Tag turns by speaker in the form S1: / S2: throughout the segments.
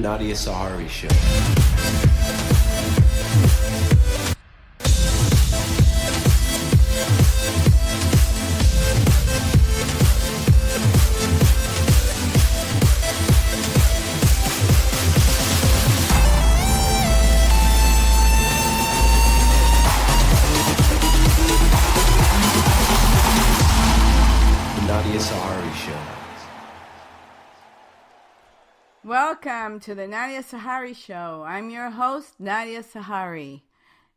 S1: Nadia Sahari Show.
S2: Welcome to the Nadia Sahari Show. I'm your host, Nadia Sahari.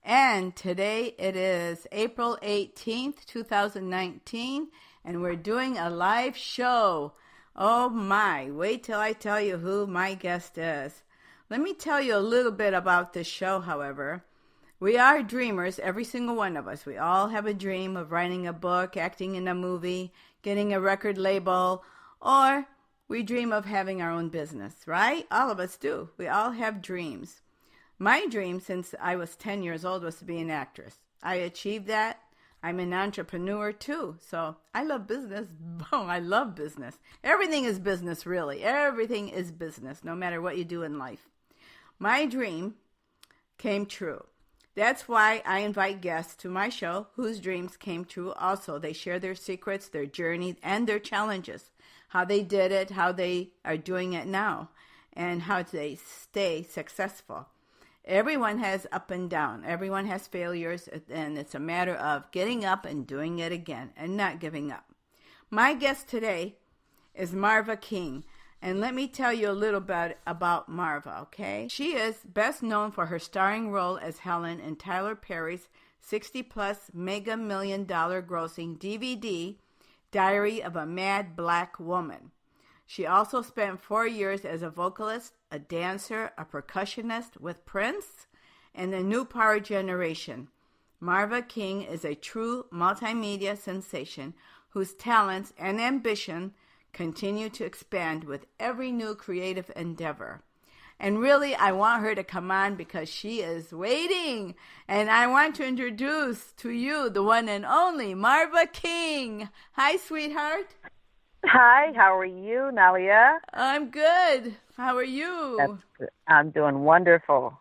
S2: And today it is April 18th, 2019, and we're doing a live show. Oh my, wait till I tell you who my guest is. Let me tell you a little bit about this show, however. We are dreamers, every single one of us. We all have a dream of writing a book, acting in a movie, getting a record label, or we dream of having our own business, right? All of us do. We all have dreams. My dream since I was 10 years old was to be an actress. I achieved that. I'm an entrepreneur too. So I love business. Oh, I love business. Everything is business, really. Everything is business, no matter what you do in life. My dream came true. That's why I invite guests to my show whose dreams came true also. They share their secrets, their journey, and their challenges. How they did it, how they are doing it now, and how they stay successful. Everyone has up and down. Everyone has failures, and it's a matter of getting up and doing it again and not giving up. My guest today is Marva King, and let me tell you a little bit about Marva, okay? She is best known for her starring role as Helen in Tyler Perry's 60-plus mega million-dollar grossing DVD, Diary of a Mad Black Woman. She also spent 4 years as a vocalist, a dancer, a percussionist with Prince and the New Power Generation. Marva King is a true multimedia sensation whose talents and ambition continue to expand with every new creative endeavor. And really, I want her to come on because she is waiting. And I want to introduce to you the one and only Marva King. Hi, sweetheart.
S3: Hi, how are you, Nalia?
S2: I'm good. How are you?
S3: That's good. I'm doing wonderful.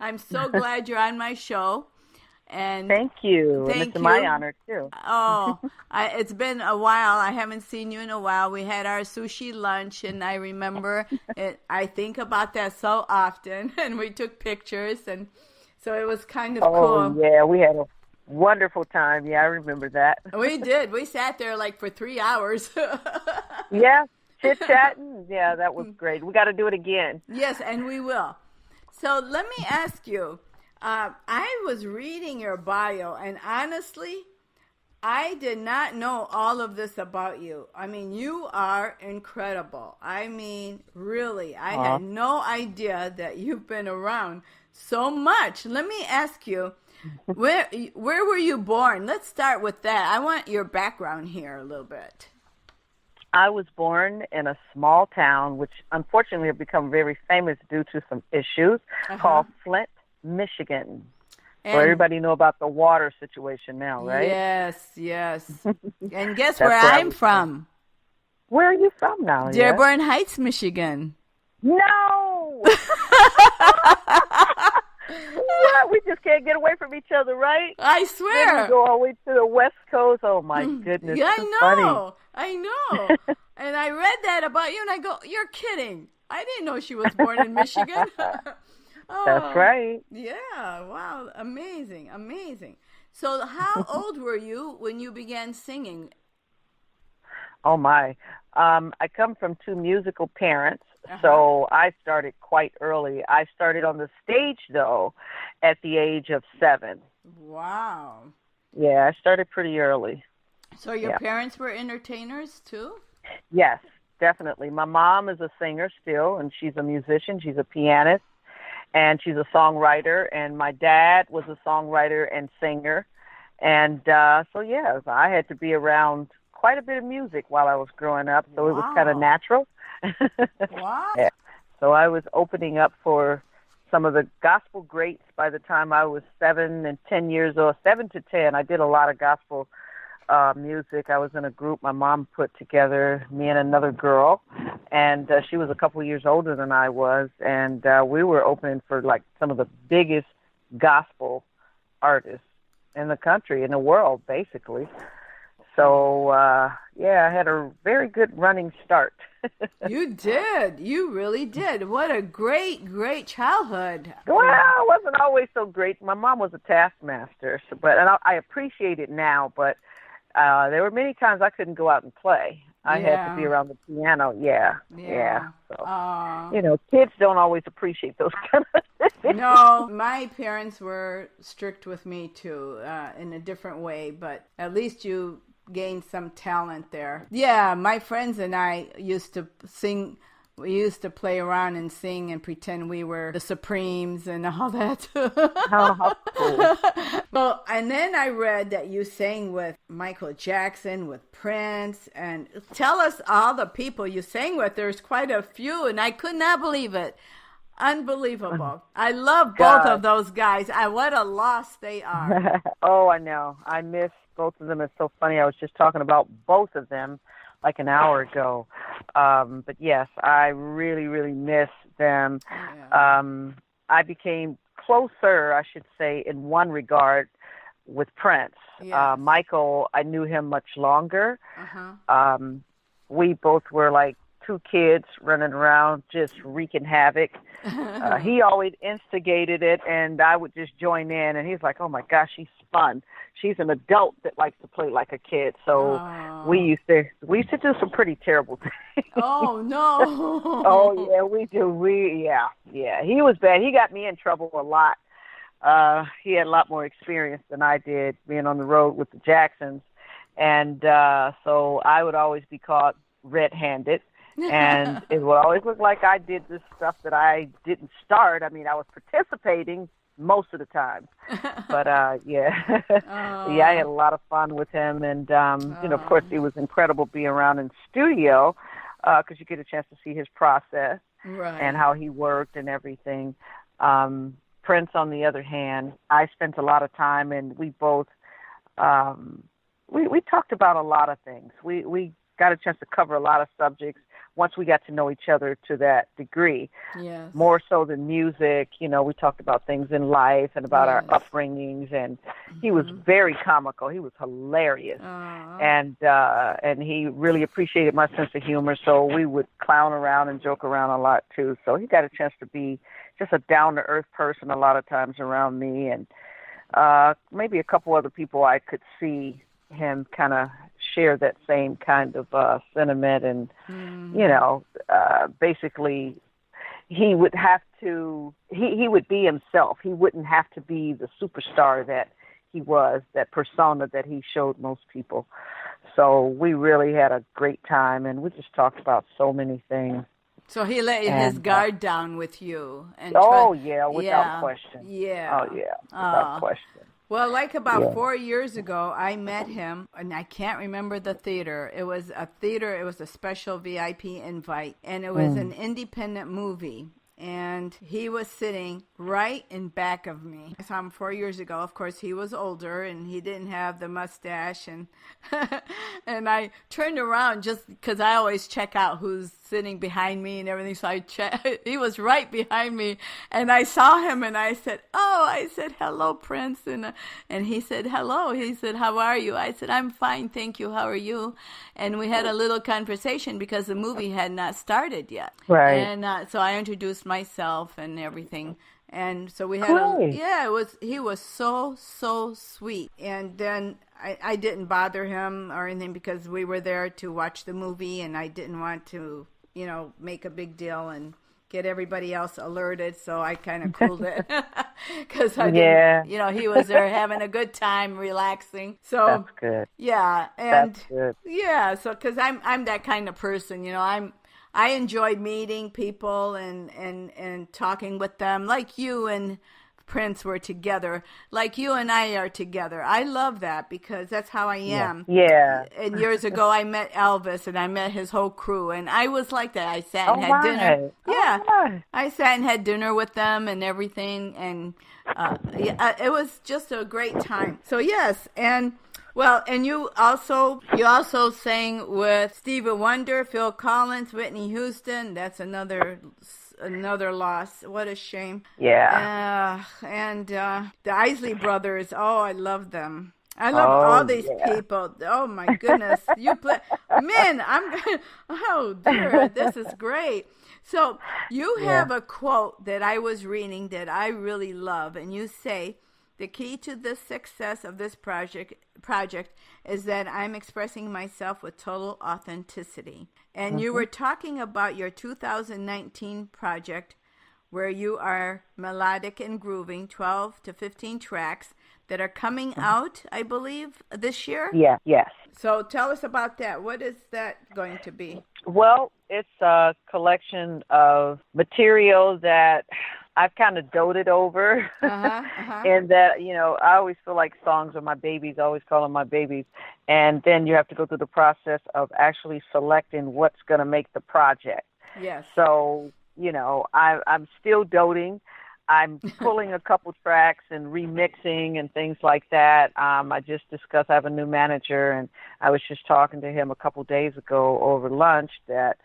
S2: I'm so glad you're on my show. And
S3: thank you. It's my honor, too.
S2: It's been a while. I haven't seen you in a while. We had our sushi lunch, and I remember it. I think about that so often, and we took pictures, and so it was kind of cool.
S3: Oh, yeah, we had a wonderful time. Yeah, I remember that.
S2: We did. We sat there like for 3 hours.
S3: Yeah, chit-chatting. Yeah, that was great. We got to do it again.
S2: Yes, and we will. So let me ask you. I was reading your bio, and honestly, I did not know all of this about you. I mean, you are incredible. I mean, really, I had no idea that you've been around so much. Let me ask you, where were you born? Let's start with that. I want your background here a little bit.
S3: I was born in a small town, which unfortunately have become very famous due to some issues, called Flint, Michigan. So everybody know about the water situation now, right?
S2: Yes. And guess where I'm from?
S3: Where are you from now?
S2: Dearborn Heights, Michigan.
S3: No! What? We just can't get away from each other, right?
S2: I swear.
S3: Then we go all the way to the West Coast. Oh, my goodness.
S2: Yeah,
S3: Funny.
S2: I know. And I read that about you, and I go, you're kidding. I didn't know she was born in Michigan.
S3: That's right.
S2: Yeah, wow, amazing. So how old were you when you began singing?
S3: Oh, my. I come from two musical parents, so I started quite early. I started on the stage, though, at the age of 7.
S2: Wow.
S3: Yeah, I started pretty early.
S2: So your parents were entertainers, too?
S3: Yes, definitely. My mom is a singer still, and she's a musician. She's a pianist. And she's a songwriter, and my dad was a songwriter and singer. And so, yeah, I had to be around quite a bit of music while I was growing up, so it was kind of natural.
S2: Wow.
S3: Yeah. So I was opening up for some of the gospel greats by the time I was 7 and 10 years old, 7 to 10. I did a lot of gospel music. I was in a group my mom put together, me and another girl, and she was a couple years older than I was, and we were opening for like some of the biggest gospel artists in the country, in the world, basically. So, yeah, I had a very good running start.
S2: You did. You really did. What a great, great childhood.
S3: Well, it wasn't always so great. My mom was a taskmaster, and I appreciate it now, but there were many times I couldn't go out and play. I had to be around the piano. Yeah. So, kids don't always appreciate those kind of things.
S2: No, my parents were strict with me, too, in a different way, but at least you gained some talent there. Yeah, my friends and I used to sing. We used to play around and sing and pretend we were the Supremes and all that.
S3: Oh, cool.
S2: Well, and then I read that you sang with Michael Jackson, with Prince, and tell us all the people you sang with. There's quite a few, and I could not believe it. Unbelievable. I love both of those guys. What a loss they are.
S3: Oh, I know. I miss both of them. It's so funny. I was just talking about both of them like an hour ago. But yes, I really, really miss them. Yeah. I became closer, I should say, in one regard with Prince. Yes. Michael, I knew him much longer. Uh-huh. We both were like two kids running around just wreaking havoc. He always instigated it, and I would just join in, and he's like, oh my gosh, she's fun. She's an adult that likes to play like a kid. So we used to do some pretty terrible things.
S2: Oh no.
S3: Oh yeah, we do. Yeah. He was bad. He got me in trouble a lot. He had a lot more experience than I did being on the road with the Jacksons. And so I would always be caught red-handed. And it would always look like I did this stuff that I didn't start. I mean, I was participating most of the time. But, yeah. Yeah, I had a lot of fun with him. And, of course, it was incredible being around in studio because you get a chance to see his process and how he worked and everything. Prince, on the other hand, I spent a lot of time, and we both, we talked about a lot of things. We got a chance to cover a lot of subjects once we got to know each other to that degree. Yes. More so than music. We talked about things in life and about our upbringings, and he was very comical. He was hilarious. And he really appreciated my sense of humor, so we would clown around and joke around a lot too. So he got a chance to be just a down-to-earth person a lot of times around me, and maybe a couple other people I could see him kind of share that same kind of sentiment. And, basically he would have to, he would be himself. He wouldn't have to be the superstar that he was, that persona that he showed most people. So we really had a great time, and we just talked about so many things.
S2: So he let his guard down with you. And
S3: without question.
S2: Yeah.
S3: Oh, yeah, without question.
S2: Well, like about 4 years ago, I met him, and I can't remember the theater. It was a special VIP invite, and it was an independent movie. And he was sitting right in back of me. I saw him 4 years ago. Of course, he was older, and he didn't have the mustache. And and I turned around just because I always check out who's sitting behind me and everything. So I checked. He was right behind me, and I saw him, and I said, hello, Prince. And he said, hello. He said, how are you? I said, I'm fine, thank you. How are you? And we had a little conversation because the movie had not started yet.
S3: Right.
S2: And so I introduced myself and everything, and so we had he was so sweet. And then I didn't bother him or anything because we were there to watch the movie, and I didn't want to make a big deal and get everybody else alerted, so I kind of cooled it because I didn't, he was there having a good time, relaxing. So
S3: that's good.
S2: Yeah, and
S3: that's good.
S2: Yeah, so because I'm that kind of person, I enjoyed meeting people and talking with them, like you and Prince were together, like you and I are together. I love that because that's how I am.
S3: Yeah.
S2: And years ago, I met Elvis, and I met his whole crew, and I was like that. I sat and had dinner. Yeah, I sat and had dinner with them and everything, and it was just a great time. So yes, and Well, and you also sang with Stevie Wonder, Phil Collins, Whitney Houston. That's another loss. What a shame.
S3: Yeah.
S2: And the Isley brothers. Oh, I love them. I love all these people. Oh my goodness. You play, man, oh dear, this is great. So you have a quote that I was reading that I really love, and you say, the key to the success of this project is that I'm expressing myself with total authenticity. And you were talking about your 2019 project where you are melodic and grooving, 12 to 15 tracks that are coming out, I believe, this year?
S3: Yes.
S2: So tell us about that. What is that going to be?
S3: Well, it's a collection of material that I've kind of doted over. And that, I always feel like songs are my babies. I always call them my babies. And then you have to go through the process of actually selecting what's going to make the project.
S2: Yes.
S3: So, I'm still doting. I'm pulling a couple tracks and remixing and things like that. I just discussed, I have a new manager, and I was just talking to him a couple days ago over lunch that,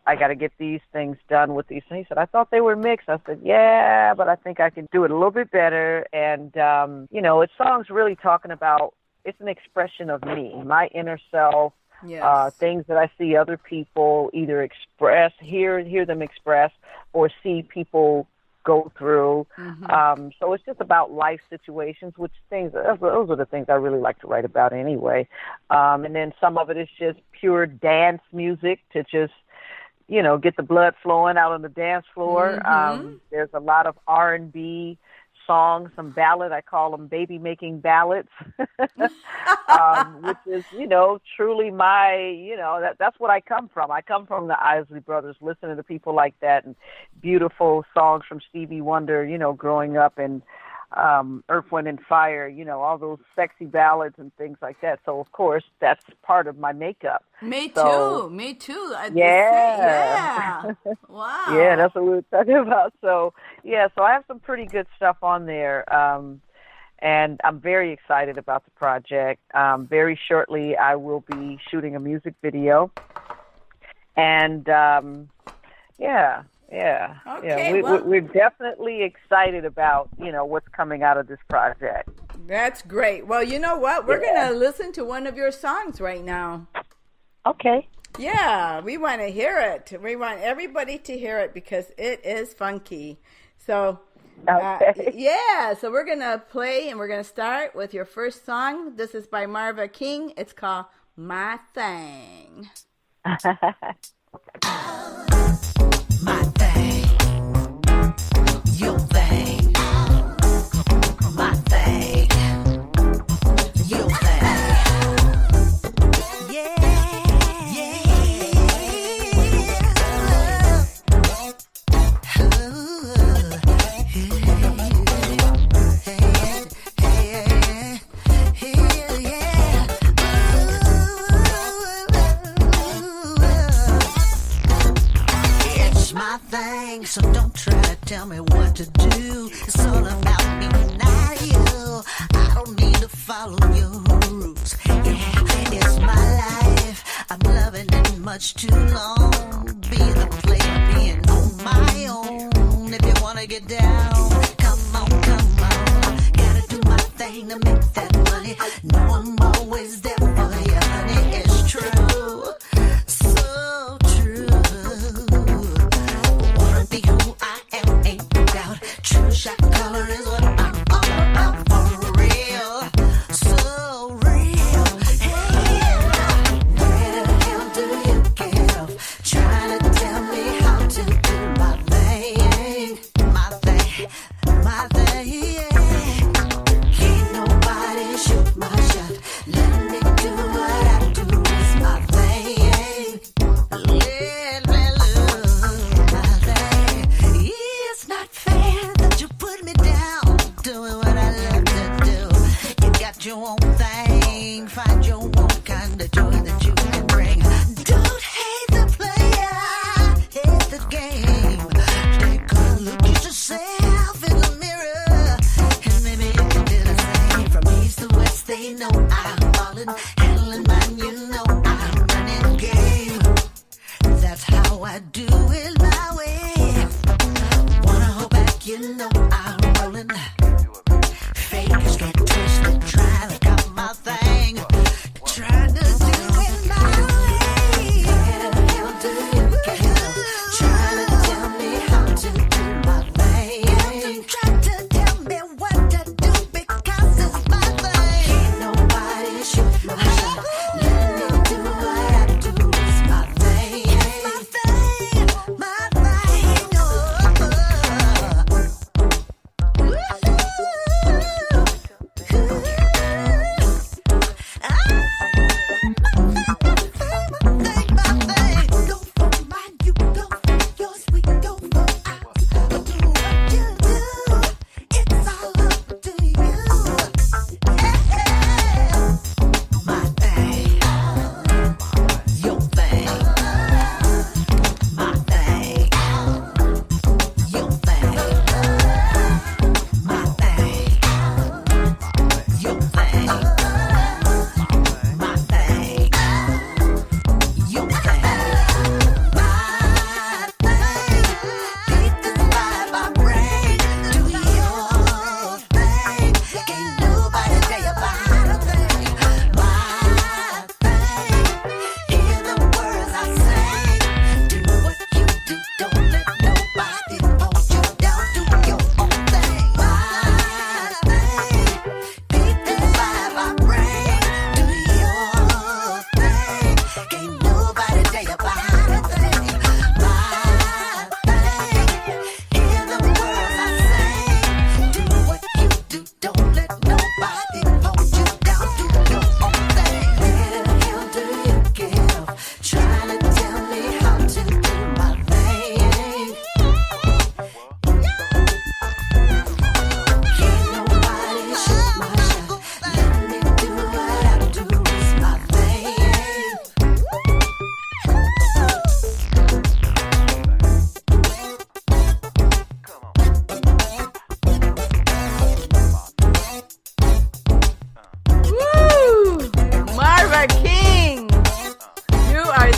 S3: I got to get these things done with these things. He said, I thought they were mixed. I said, yeah, but I think I can do it a little bit better. And, it's songs really talking about, it's an expression of me, my inner self.
S2: Yes.
S3: Things that I see other people either express, hear them express, or see people go through. So it's just about life situations, those are the things I really like to write about anyway. And then some of it is just pure dance music to just, get the blood flowing out on the dance floor. There's a lot of R&B songs, some ballad, I call them baby making ballads, which is, truly my, that's what I come from. I come from the Isley brothers, listening to people like that, and beautiful songs from Stevie Wonder, growing up, and Earth, Wind, and Fire, all those sexy ballads and things like that. So, of course, that's part of my makeup.
S2: Me too.
S3: Yeah.
S2: Wow.
S3: Yeah, that's what we were talking about. So I have some pretty good stuff on there. And I'm very excited about the project. Very shortly, I will be shooting a music video. And,
S2: Okay,
S3: we're definitely excited about, what's coming out of this project.
S2: That's great. Well, you know what? We're going to listen to one of your songs right now.
S3: Okay.
S2: Yeah, we want to hear it. We want everybody to hear it because it is funky. So, so we're going to play, and we're going to start with your first song. This is by Marva King. It's called My Thing.
S1: My thing, your thing, my thing, your thing, yeah. Thing, so don't try to tell me what to do. It's all about me, not you. I don't need to follow your rules. Yeah, it's my life. I'm loving it much too long. Being a player, being on my own. If you wanna get down, come on. Gotta do my thing to make that money. No, I'm always there for you, honey. It's true, so true. Be who I am, ain't no doubt. True shot color is what I'm all about, for real, so real. Hey, where the hell do you get off trying to tell me how to do my thing, my thing, my thing, yeah. Can't nobody shoot my shot. Let me do what I do, it's my thing. It's not fair that you put me down, doing what I love to do. You got your own thing, find your own kind of joy that you can bring. Don't hate the player, hate the game. Take a look at yourself in the mirror, and maybe you can do the same. From east to west, they know I'm handling mine, you know I'm running game. That's how I do it my way. Wanna hold back, you know I'm rolling. Fake is get twisted, try to cut my thing. Trying to do it my way. How do you get? Trying to tell me how to do my thing. Trying to tell me what to do because it's my thing. Can't nobody shoot my shot. Let me do what I do. It's my thing. It's my thing. My thing.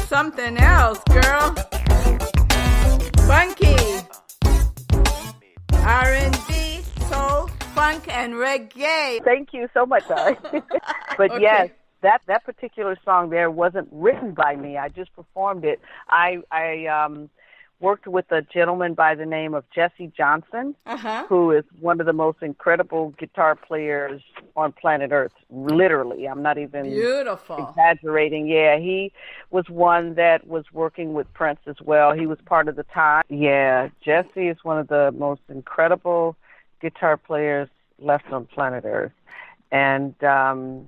S2: Something else, girl. Funky. R&B, soul, funk, and reggae.
S3: Thank you so much, Ari. But
S2: Okay.
S3: yes, that particular song there wasn't written by me. I just performed it. I worked with a gentleman by the name of Jesse Johnson, who is one of the most incredible guitar players on planet Earth. Literally, I'm not even exaggerating. Yeah, he was one that was working with Prince as well. He was part of the time. Yeah, Jesse is one of the most incredible guitar players left on planet Earth. And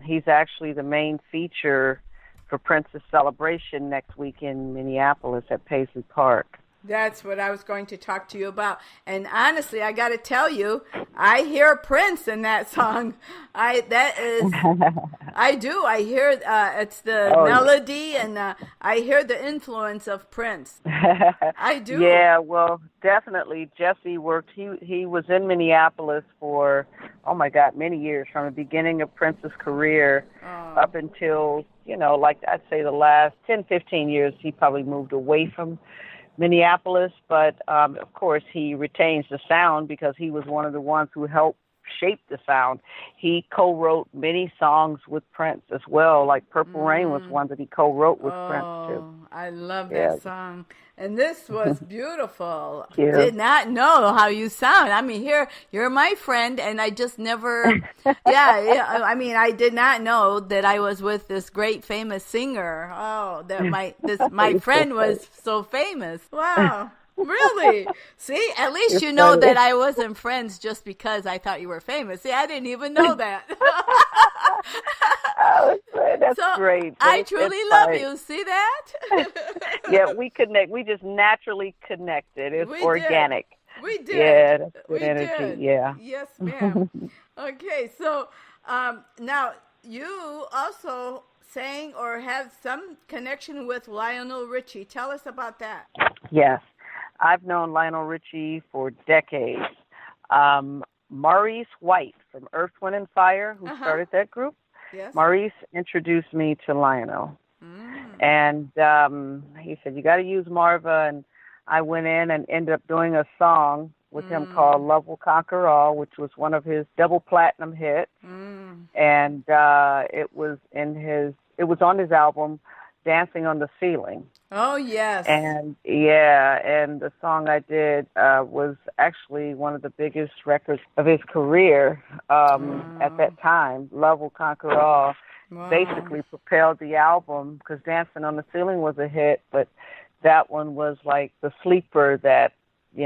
S3: he's actually the main feature for Prince's celebration next week in Minneapolis at Paisley Park.
S2: That's what I was going to talk to you about. And honestly, I got to tell you, I hear Prince in that song. I do. I hear it's the melody, and I hear the influence of Prince. I do.
S3: Yeah, well, definitely. Jesse worked. He was in Minneapolis for, oh my God, many years, from the beginning of Prince's career up until, like I'd say the last 10, 15 years, he probably moved away from Minneapolis, but of course he retains the sound because he was one of the ones who helped shape the sound. He co-wrote many songs with Prince as well, like Purple Rain was one that he co-wrote with Prince too.
S2: I love that song. And this was beautiful.
S3: Yeah.
S2: Did not know how you sound. I mean, here, you're my friend, and I just never, I mean, I did not know that I was with this great famous singer. Oh, that my friend was so famous. Wow. Really? See, at least you know that I wasn't friends just because I thought you were famous. See, I didn't even know that.
S3: That's great.
S2: I truly love you. See that?
S3: Yeah, we connect. We just naturally connected. It's organic.
S2: We did.
S3: Yeah, that's good energy.
S2: Did.
S3: Yeah.
S2: Yes, ma'am. Okay, so now you also sang or have some connection with Lionel Richie. Tell us about that.
S3: Yes. I've known Lionel Richie for decades. Maurice White from Earth, Wind & Fire, who started that group,
S2: Yes.
S3: Maurice introduced me to Lionel. And he said, you got to use Marva. And I went in and ended up doing a song with him called Love Will Conquer All, which was one of his double platinum hits. And it was on his album, Dancing on the Ceiling.
S2: Oh, yes.
S3: And and the song I did was actually one of the biggest records of his career at that time. Love Will Conquer All.
S2: Wow.
S3: Basically propelled the album, because Dancing on the Ceiling was a hit, but that one was like the sleeper that, he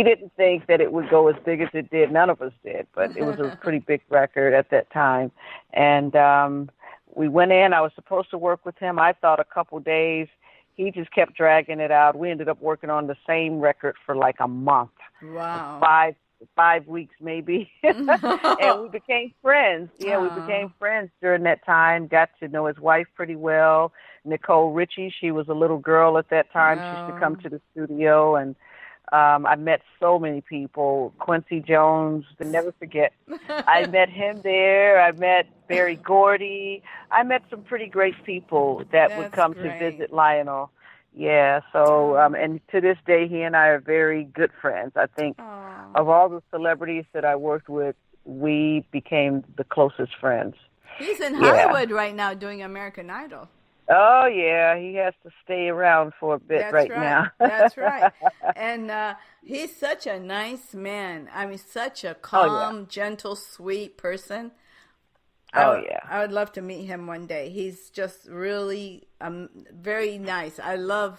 S3: didn't think that it would go as big as it did. None of us did, but it was a pretty big record at that time. And we went in. I was supposed to work with him, I thought, a couple days. He just kept dragging it out. We ended up working on the same record for like a month.
S2: Wow.
S3: 5 weeks maybe. And we became friends. Yeah, we became friends during that time. Got to know his wife pretty well. Nicole Richie, she was a little girl at that time. She used to come to the studio, and I met so many people. Quincy Jones, I never forget. I met him there. I met Berry Gordy. I met some pretty great people that would come to visit Lionel. Yeah, so, and to this day, he and I are very good friends. I think of all the celebrities that I worked with, we became the closest friends.
S2: He's in Hollywood right now doing American Idol.
S3: Oh, yeah, he has to stay around for a bit now.
S2: That's right. And he's such a nice man. I mean, such a calm, gentle, sweet person. I would love to meet him one day. He's just really very nice. I love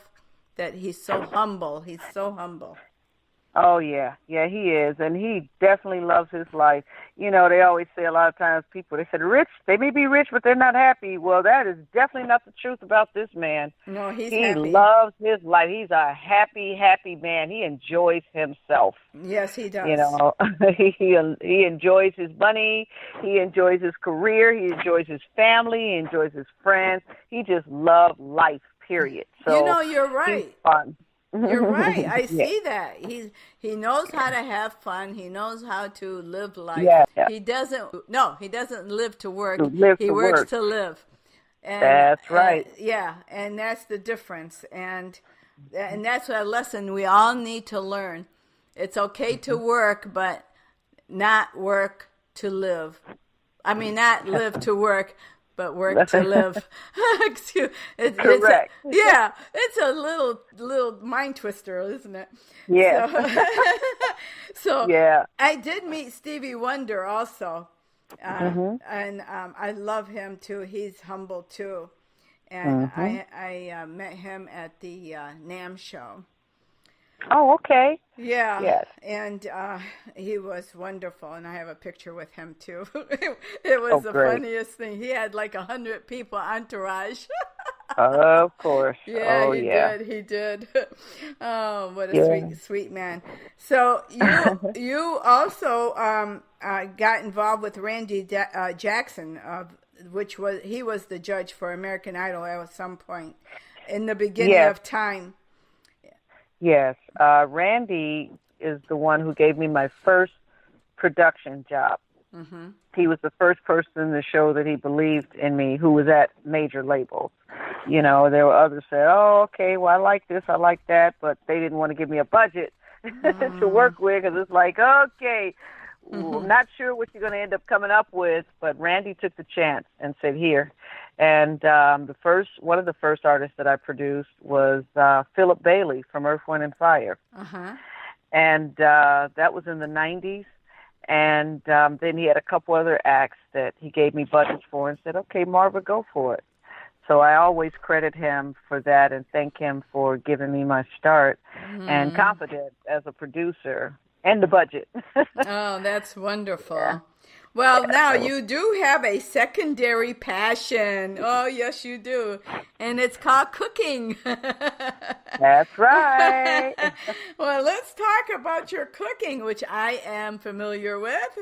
S2: that he's so humble. He's so humble.
S3: Oh, yeah. Yeah, he is. And he definitely loves his life. They always say a lot of times people, they said, rich, they may be rich, but they're not happy. Well, that is definitely not the truth about this man.
S2: No, he
S3: loves his life. He's a happy, happy man. He enjoys himself.
S2: Yes, he does.
S3: He enjoys his money. He enjoys his career. He enjoys his family. He enjoys his friends. He just loves life, period. So
S2: you're right.
S3: He's fun.
S2: You're right. I see that. He knows how to have fun. He knows how to live life.
S3: Yeah.
S2: He doesn't live to work.
S3: He
S2: works to live. And,
S3: that's right.
S2: And that's the difference. And that's a lesson we all need to learn. It's okay to work, but not work to live. I mean, not live to work, but work to live.
S3: Correct.
S2: It's a little mind twister, isn't it?
S3: Yeah.
S2: So I did meet Stevie Wonder also, and I love him too. He's humble too, and I met him at the NAMM show.
S3: Oh, okay.
S2: Yeah.
S3: Yes.
S2: And he was wonderful, and I have a picture with him too. It was the funniest thing. He had like 100 people entourage.
S3: Of course.
S2: Yeah, he did. Oh, what a sweet man. So you also got involved with Randy Jackson, he was the judge for American Idol at some point in the beginning of time.
S3: Yes, Randy is the one who gave me my first production job. Mm-hmm. He was the first person to show that he believed in me, who was at major labels. There were others that said, oh, okay, well, I like this, I like that, but they didn't want to give me a budget to work with, because it's like, okay, I'm not sure what you're going to end up coming up with, but Randy took the chance and said, here. And one of the first artists that I produced was Philip Bailey from Earth, Wind and Fire. Uh-huh. And that was in the 90s. And then he had a couple other acts that he gave me budgets for and said, okay, Marva, go for it. So I always credit him for that and thank him for giving me my start and confidence as a producer and the budget.
S2: Oh, that's wonderful. Yeah. Well, now you do have a secondary passion. Oh, yes, you do. And it's called cooking.
S3: That's right.
S2: Well, let's talk about your cooking, which I am familiar with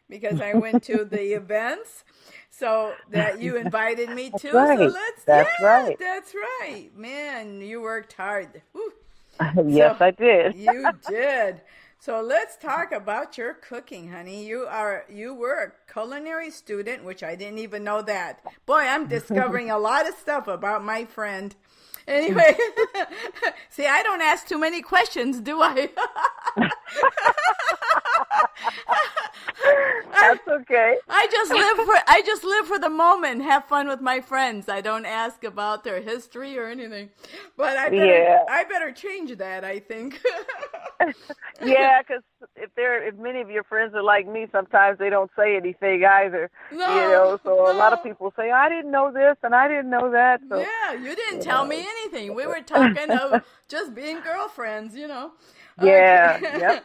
S2: because I went to the events so that you invited me to.
S3: Right.
S2: So let's
S3: right.
S2: That's right. Man, you worked hard.
S3: Yes, I did.
S2: You did. So let's talk about your cooking, honey. You were a culinary student, which I didn't even know that. Boy, I'm discovering a lot of stuff about my friend. Anyway, see, I don't ask too many questions, do I?
S3: That's okay.
S2: I just live for the moment and have fun with my friends. I don't ask about their history or anything. But I better change that, I think.
S3: Yeah, because if many of your friends are like me, sometimes they don't say anything either. So a lot of people say, I didn't know this and I didn't know that. So,
S2: yeah, you didn't tell me anything. We were talking of just being girlfriends,
S3: Yeah,
S2: Okay.
S3: yep.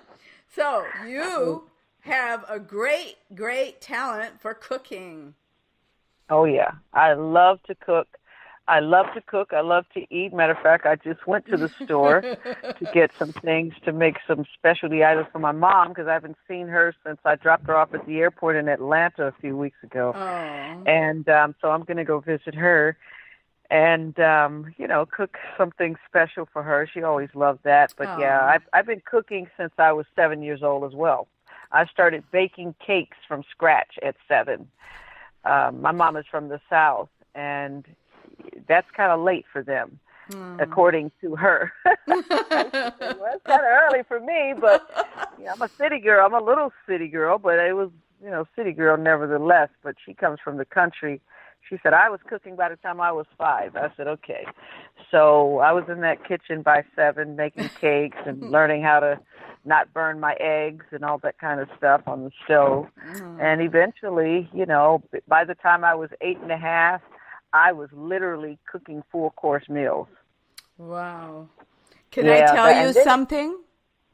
S2: So you have a great, great talent for cooking.
S3: Oh, yeah. I love to cook. I love to eat. Matter of fact, I just went to the store to get some things to make some specialty items for my mom because I haven't seen her since I dropped her off at the airport in Atlanta a few weeks ago.
S2: Oh.
S3: And so I'm going to go visit her and, cook something special for her. She always loved that. But, yeah, I've been cooking since I was 7 years old as well. I started baking cakes from scratch at 7. My mom is from the South, and that's kind of late for them, according to her. Well, it's kind of early for me, but I'm a city girl. I'm a little city girl, but it was, city girl nevertheless. But she comes from the country. She said, I was cooking by the time I was 5. I said, okay. So I was in that kitchen by 7 making cakes and learning how to not burn my eggs and all that kind of stuff on the stove. And eventually, by the time I was 8 and a half, I was literally cooking full-course meals.
S2: Wow. Can I tell you something?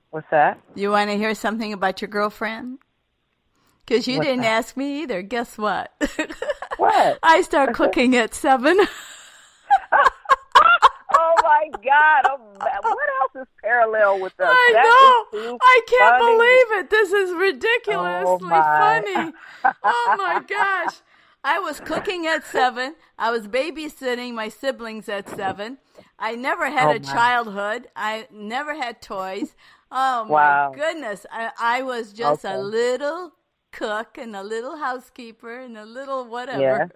S3: What's that?
S2: You want to hear something about your girlfriend? Because you didn't ask me either. Guess what?
S3: What?
S2: I start cooking at 7.
S3: Oh, my God. What else is parallel with us?
S2: I know. I can't believe it. This is ridiculously funny. Oh, my gosh. I was cooking at 7. I was babysitting my siblings at 7. I never had a childhood. I never had toys. Oh, my goodness. I was just a little cook and a little housekeeper and a little whatever.
S3: Yeah.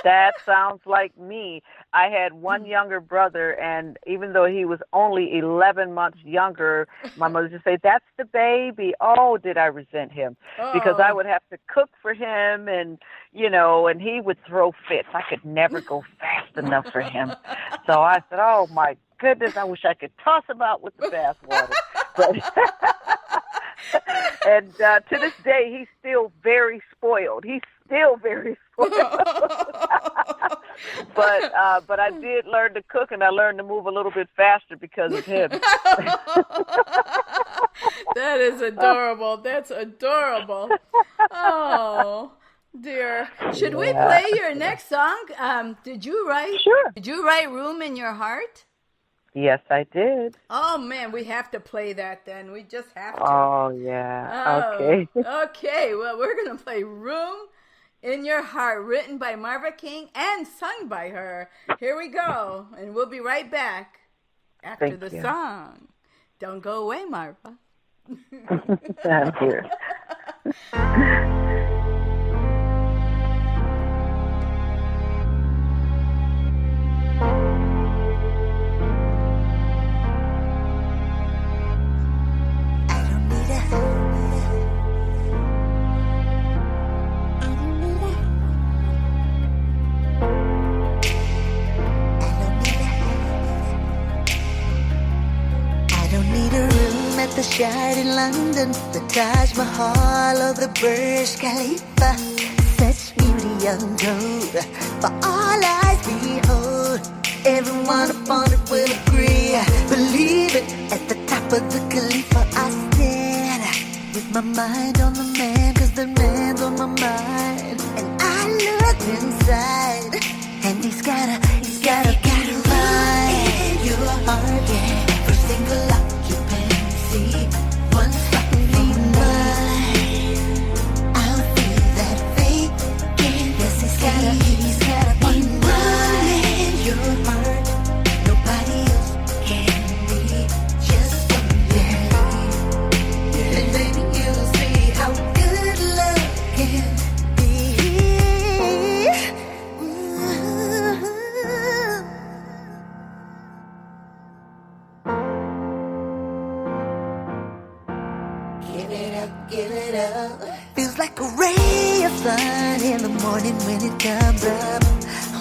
S3: That sounds like me. I had one younger brother, and even though he was only 11 months younger, my mother would say, that's the baby. Oh, did I resent him? Because I would have to cook for him, and, and he would throw fits. I could never go fast enough for him. So I said, oh, my goodness, I wish I could toss him out with the bathwater. And to this day, he's still very spoiled. He's still very spoiled. But I did learn to cook, and I learned to move a little bit faster because of him.
S2: That is adorable. That's adorable. Oh, dear. Should we play your next song? Did you write?
S3: Sure.
S2: Did you write Room in Your Heart?
S3: Yes, I did.
S2: Oh, man, we have to play that then. We just have to.
S3: Oh, yeah. Okay.
S2: Okay, well, we're going to play Room in Your Heart, written by Marva King and sung by her. Here we go, and we'll be right back after the song. Don't go away, Marva.
S3: I'm here.
S1: The Shard in London, the Taj Mahal or the Burj Khalifa, such beauty untold, for all eyes behold. Everyone upon it will agree, believe it, at the top of the Khalifa I stand, with my mind on the man, cause the man's on my mind, and I look inside, and he's got a mind in your heart, yeah, every single occupancy. One spot for mine, I'll feel that faith. Yes, he's got a one in your heart. Nobody else can be just someday. like a ray of sun in the morning when it comes up.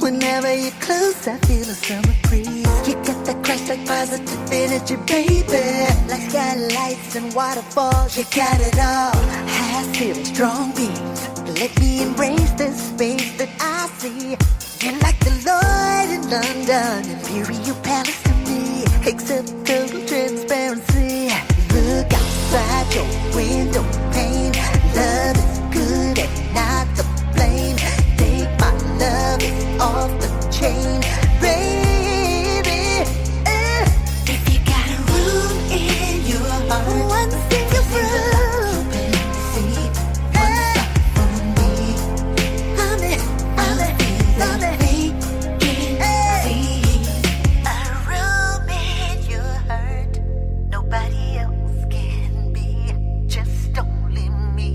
S1: Whenever you're close, I feel a summer breeze. You got that Christ-like positive energy, baby. Like skylights and waterfalls, you got it all. High ceiling, strong beams. Let me embrace this space that I see. You're like the Lord in London, Imperial Palace to me. Except total transparency. Look outside your window pane. Love is good and not the blame. Take my love, it's off the chain, baby. If you got a room in your heart, one single room, see one stop for me. I'm a room in your heart. Nobody else can be, just only me.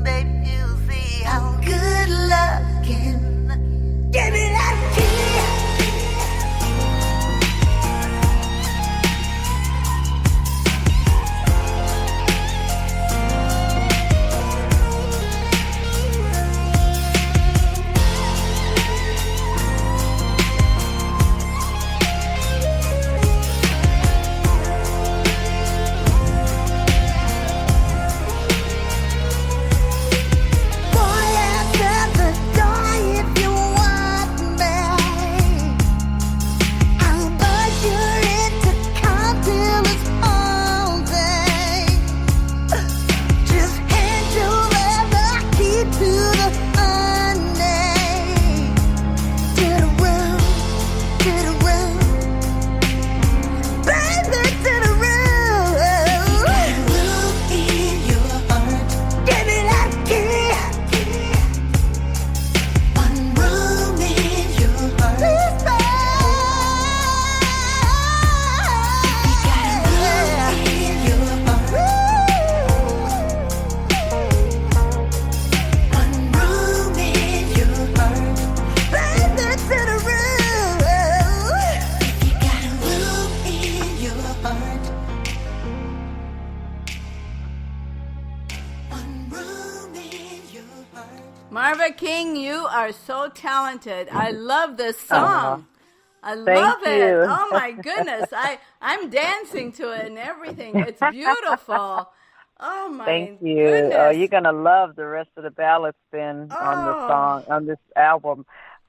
S1: Baby, you see how good love can. Give me that key. Boy, answer the door if you want me. I'll buzz you into cocktail it's all day. Just hand over the key to the honey. To the room, baby, to the room. Room in your heart. Give me that key. One room in your heart. Please stay. You got a room in your heart. One room in your heart. Baby, to the room. You got a room in your heart. One room in your heart.
S2: Marva King, you are so talented. I love this song. I
S3: Thank
S2: love it.
S3: you.
S2: Oh my goodness. I'm dancing to it and everything. It's beautiful. Oh my
S3: Thank you.
S2: goodness.
S3: You're gonna love the rest of the ballad spin on the song, on this album.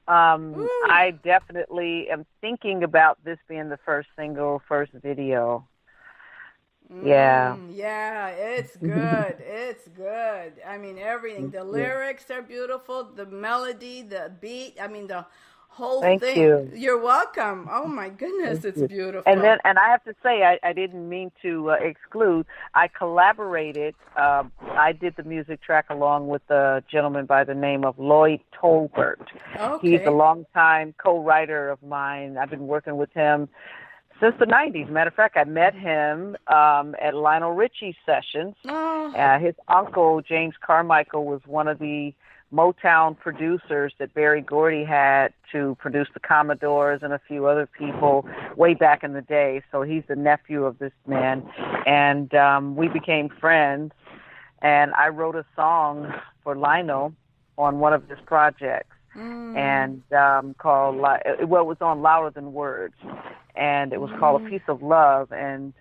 S3: I definitely am thinking about this being the first single, first video. Yeah.
S2: Yeah, it's good. It's good. I mean, everything. The lyrics are beautiful. The melody, the beat. I mean, the whole
S3: Thank
S2: thing.
S3: you.
S2: You're welcome. Oh my goodness, it's beautiful.
S3: And I have to say, I didn't mean to exclude. I collaborated. I did the music track along with a gentleman by the name of Lloyd Tolbert.
S2: Okay.
S3: He's a longtime co-writer of mine. I've been working with him since the 90s. Matter of fact, I met him at Lionel Richie sessions. His uncle, James Carmichael, was one of the Motown producers that Berry Gordy had to produce the Commodores and a few other people way back in the day. So he's the nephew of this man. And we became friends. And I wrote a song for Lionel on one of his projects. And called, it was on Louder Than Words. And it was called A Piece of Love. And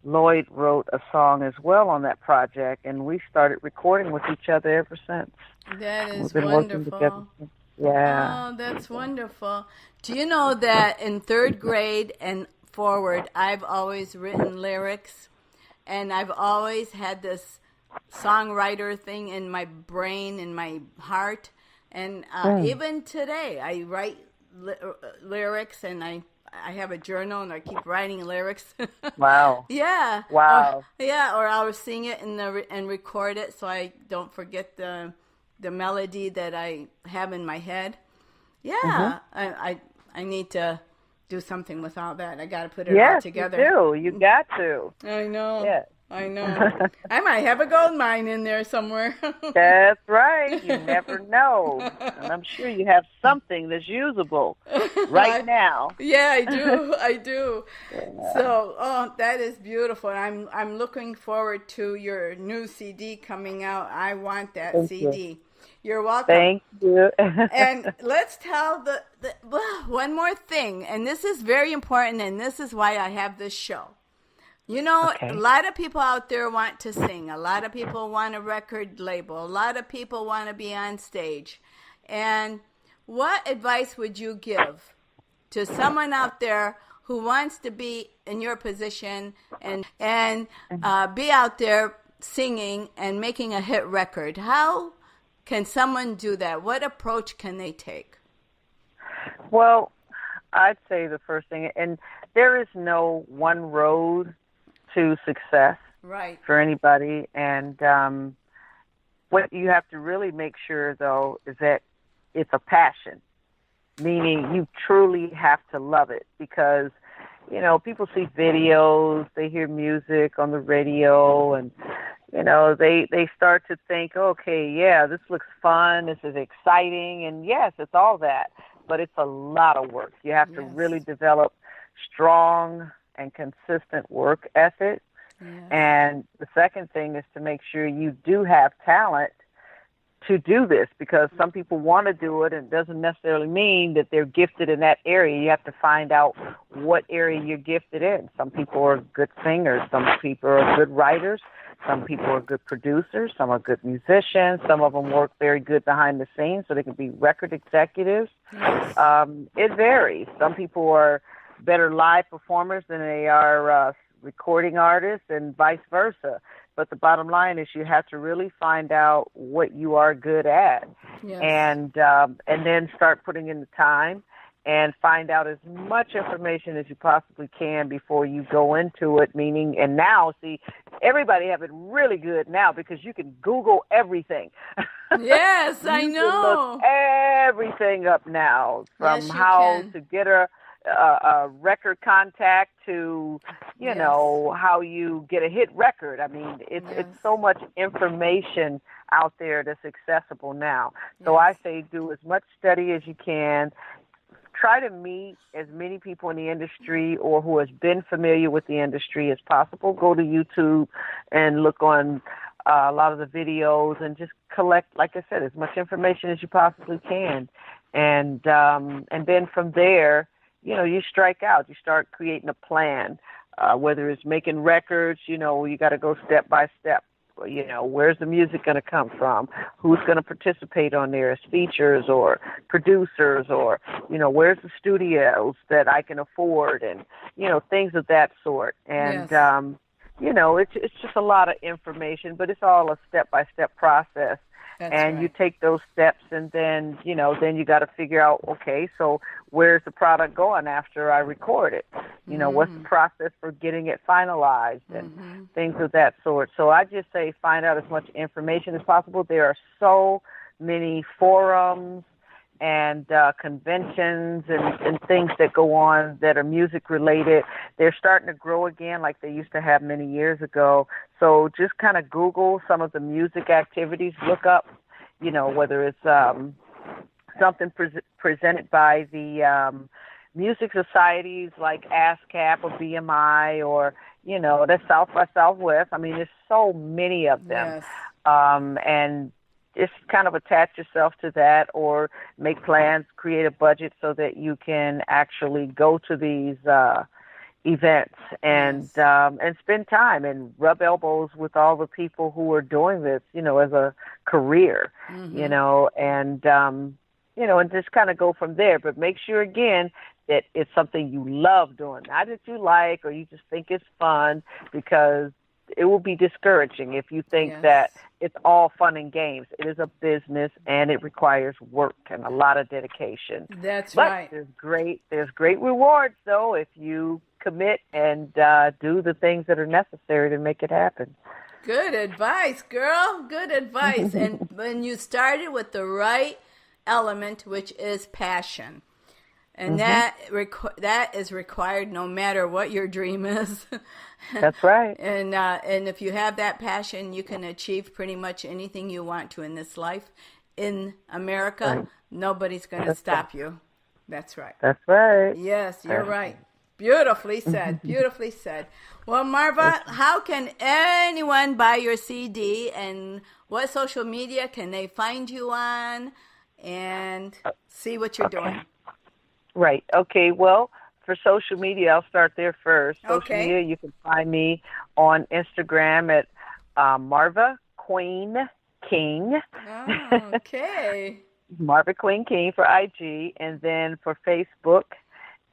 S3: Lloyd wrote a song as well on that project. And we started recording with each other ever since.
S2: That is
S3: We've been working together
S2: wonderful.
S3: since. Yeah.
S2: Oh, that's wonderful. Do you know that in third grade and forward, I've always written lyrics, and I've always had this songwriter thing in my brain, in my heart, and even today, I write lyrics, and I have a journal, and I keep writing lyrics.
S3: Wow.
S2: Yeah.
S3: Wow.
S2: Or I'll sing it and record it so I don't forget the melody that I have in my head. Yeah. I need to do something with all that. I got to put it all together.
S3: Yes, you do. You got to.
S2: I know.
S3: Yeah.
S2: I know. I might have a gold mine in there somewhere.
S3: That's right. You never know. And I'm sure you have something that's usable right now.
S2: Yeah, I do. I do.
S3: Yeah.
S2: So, that is beautiful. I'm looking forward to your new CD coming out. I want that
S3: Thank
S2: CD.
S3: you.
S2: You're welcome.
S3: Thank you.
S2: And let's tell the one more thing, and this is very important, and this is why I have this show. You know,
S3: Okay.
S2: A lot of people out there want to sing. A lot of people want a record label. A lot of people want to be on stage. And what advice would you give to someone out there who wants to be in your position and be out there singing and making a hit record? How can someone do that? What approach can they take?
S3: Well, I'd say the first thing, and there is no one road to success
S2: Right.
S3: for anybody. And what you have to really make sure, though, is that it's a passion, meaning you truly have to love it because, you know, people see videos, they hear music on the radio, and, you know, they start to think, okay, yeah, this looks fun, this is exciting, and yes, it's all that, but it's a lot of work. You have to really develop strong and consistent work ethic.
S2: Yes.
S3: And the second thing is to make sure you do have talent to do this, because some people want to do it and it doesn't necessarily mean that they're gifted in that area. You have to find out what area you're gifted in. Some people are good singers, some people are good writers, some people are good producers, some are good musicians, some of them work very good behind the scenes so they can be record executives.
S2: Yes.
S3: It varies. Some people are better live performers than they are recording artists, and vice versa. But the bottom line is you have to really find out what you are good at,
S2: Yes.
S3: and then start putting in the time and find out as much information as you possibly can before you go into it. Meaning, and now, see, everybody have it really good now because you can Google everything.
S2: Yes, I
S3: You
S2: know.
S3: can look everything up now, from
S2: Yes, you
S3: how
S2: can.
S3: to get a record contact to, you
S2: Yes.
S3: know, how you get a hit record. I mean, it's
S2: Yes.
S3: so much information out there that's accessible now. So I
S2: Yes.
S3: say do as much study as you can. Try to meet as many people in the industry or who has been familiar with the industry as possible. Go to YouTube and look on a lot of the videos and just collect, like I said, as much information as you possibly can. And then from there, you know, you strike out. You start creating a plan, whether it's making records, you know, you got to go step by step. You know, where's the music going to come from? Who's going to participate on there as features or producers, or, you know, where's the studios that I can afford, and, you know, things of that sort. And, you know, it's just a lot of information, but it's all a step-by-step process.
S2: That's
S3: and
S2: right.
S3: you take those steps, and then, you know, then you got to figure out, okay, so where's the product going after I record it? You know, what's the process for getting it finalized and things of that sort. So I just say find out as much information as possible. There are so many forums and conventions and things that go on that are music related. They're starting to grow again like they used to have many years ago. So just kind of Google some of the music activities, look up, you know, whether it's something presented by the music societies like ASCAP or BMI, or, you know, the South by Southwest. I mean, there's so many of them.
S2: Yes.
S3: And just kind of attach yourself to that, or make plans, create a budget so that you can actually go to these events and spend time and rub elbows with all the people who are doing this, you know, as a career, you know, and just kind of go from there. But make sure, again, that it's something you love doing, not that you like or you just think it's fun, because it will be discouraging if you think that it's all fun and games. It is a business, and it requires work and a lot of dedication.
S2: That's
S3: but
S2: right.
S3: There's great rewards, though, if you commit and do the things that are necessary to make it happen.
S2: Good advice, girl. Good advice. And when you started with the right element, which is passion. And that is required no matter what your dream is.
S3: That's right.
S2: And if you have that passion, you can achieve pretty much anything you want to in this life. In America, right. Nobody's going to stop you. That's right.
S3: That's right.
S2: Yes, you're right. Beautifully said. Beautifully said. Well, Marva, how can anyone buy your CD, and what social media can they find you on and see what you're doing?
S3: Right. Okay. Well, for social media, I'll start there first. Social media, you can find me on Instagram at Marva Queen King.
S2: Oh, okay.
S3: Marva Queen King for IG, and then for Facebook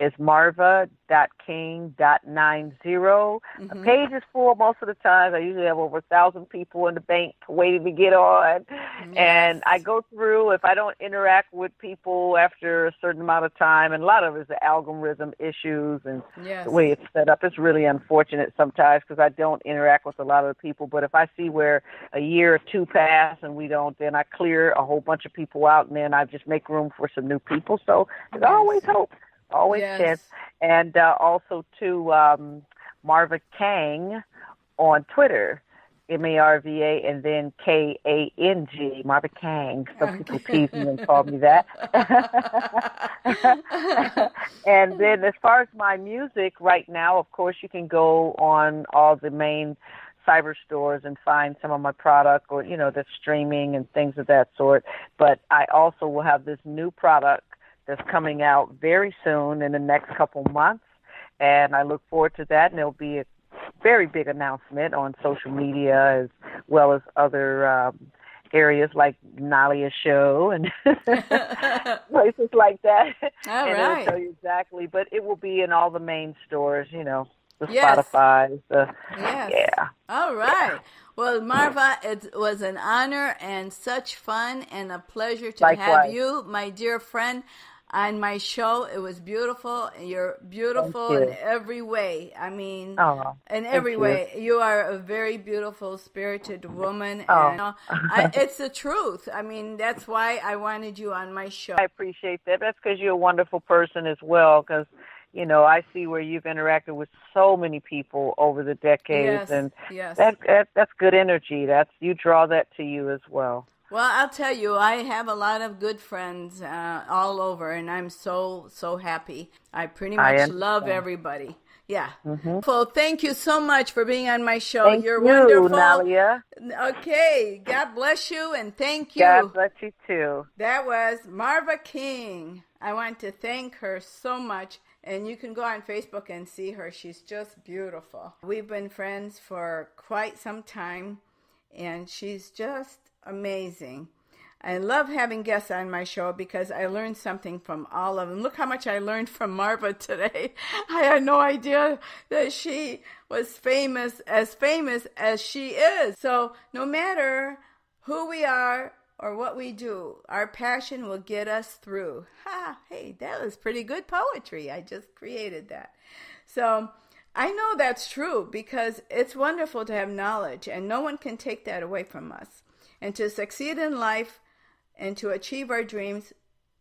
S3: is marva.king.90. The page is full most of the time. I usually have over 1,000 people in the bank waiting to get on. Yes. And I go through, if I don't interact with people after a certain amount of time, and a lot of it is the algorithm issues and the way it's set up. It's really unfortunate sometimes because I don't interact with a lot of the people. But if I see where a year or two pass and we don't, then I clear a whole bunch of people out, and then I just make room for some new people. So there's always hope. Always chance. And also to Marva Kang on Twitter, Marva, and then Kang, Marva Kang. Some people tease me and call me that. And then as far as my music right now, of course, you can go on all the main cyber stores and find some of my product, or, that's streaming and things of that sort. But I also will have this new product that's coming out very soon in the next couple months, and I look forward to that, and it'll be a very big announcement on social media as well as other areas like Nalia's show and places like that.
S2: All
S3: and
S2: right.
S3: It'll tell you exactly, but it will be in all the main stores, the Spotify. Yeah.
S2: All right. Well, Marva, it was an honor and such fun and a pleasure to have you, my dear friend, on my show. It was beautiful. You're beautiful in every way. I mean, in every way. You are a very beautiful, spirited woman. And it's the truth. I mean, that's why I wanted you on my show.
S3: I appreciate that. That's because you're a wonderful person as well, because I see where you've interacted with so many people over the decades, and that's good energy. You draw that to you as well.
S2: Well, I'll tell you, I have a lot of good friends all over, and I'm so happy. I pretty much love everybody. Yeah. Well, thank you so much for being on my show. You're wonderful.
S3: Nalia.
S2: Okay. God bless you, and thank you.
S3: God bless you too.
S2: That was Marva King. I want to thank her so much. And you can go on Facebook and see her. She's just beautiful. We've been friends for quite some time, and she's just amazing. I love having guests on my show because I learned something from all of them. Look how much I learned from Marva today. I had no idea that she was famous as she is. So no matter who we are or what we do, our passion will get us through. Hey, that was pretty good poetry. I just created that. So I know that's true because it's wonderful to have knowledge, and no one can take that away from us. And to succeed in life and to achieve our dreams,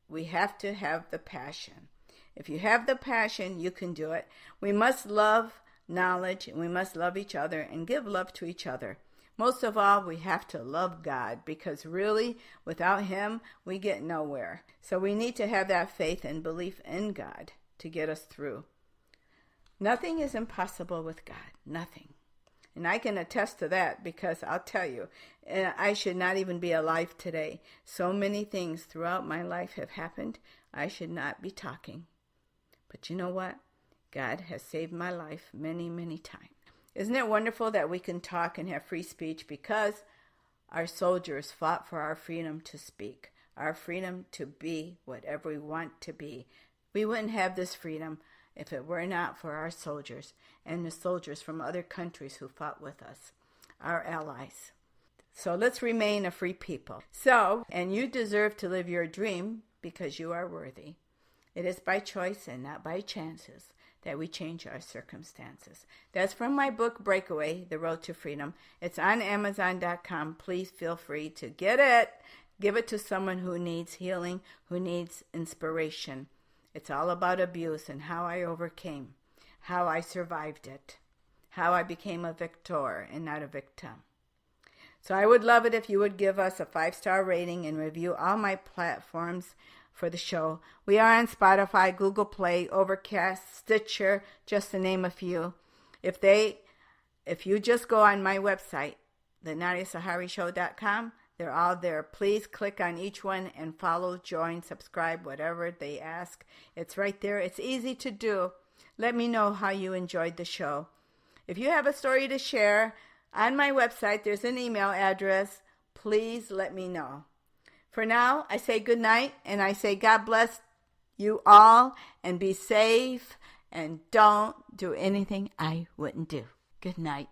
S2: we have to have the passion. If you have the passion, you can do it. We must love knowledge, and we must love each other and give love to each other. Most of all, we have to love God, because really, without Him, we get nowhere. So we need to have that faith and belief in God to get us through. Nothing is impossible with God. Nothing. And I can attest to that, because I'll tell you, I should not even be alive today. So many things throughout my life have happened. I should not be talking. But you know what? God has saved my life many, many times. Isn't it wonderful that we can talk and have free speech, because our soldiers fought for our freedom to speak, our freedom to be whatever we want to be. We wouldn't have this freedom if it were not for our soldiers and the soldiers from other countries who fought with us, our allies. So let's remain a free people. And you deserve to live your dream because you are worthy. It is by choice and not by chances that we change our circumstances. That's from my book, Breakaway, The Road to Freedom. It's on Amazon.com. Please feel free to get it. Give it to someone who needs healing, who needs inspiration. It's all about abuse and how I overcame, how I survived it, how I became a victor and not a victim. So I would love it if you would give us a 5-star rating and review all my platforms for the show. We are on Spotify, Google Play, Overcast, Stitcher, just to name a few. If you just go on my website, thenadiasaharishow.com, they're all there. Please click on each one and follow, join, subscribe, whatever they ask. It's right there. It's easy to do. Let me know how you enjoyed the show. If you have a story to share, on my website, there's an email address. Please let me know. For now, I say good night, and I say God bless you all, and be safe, and don't do anything I wouldn't do. Good night.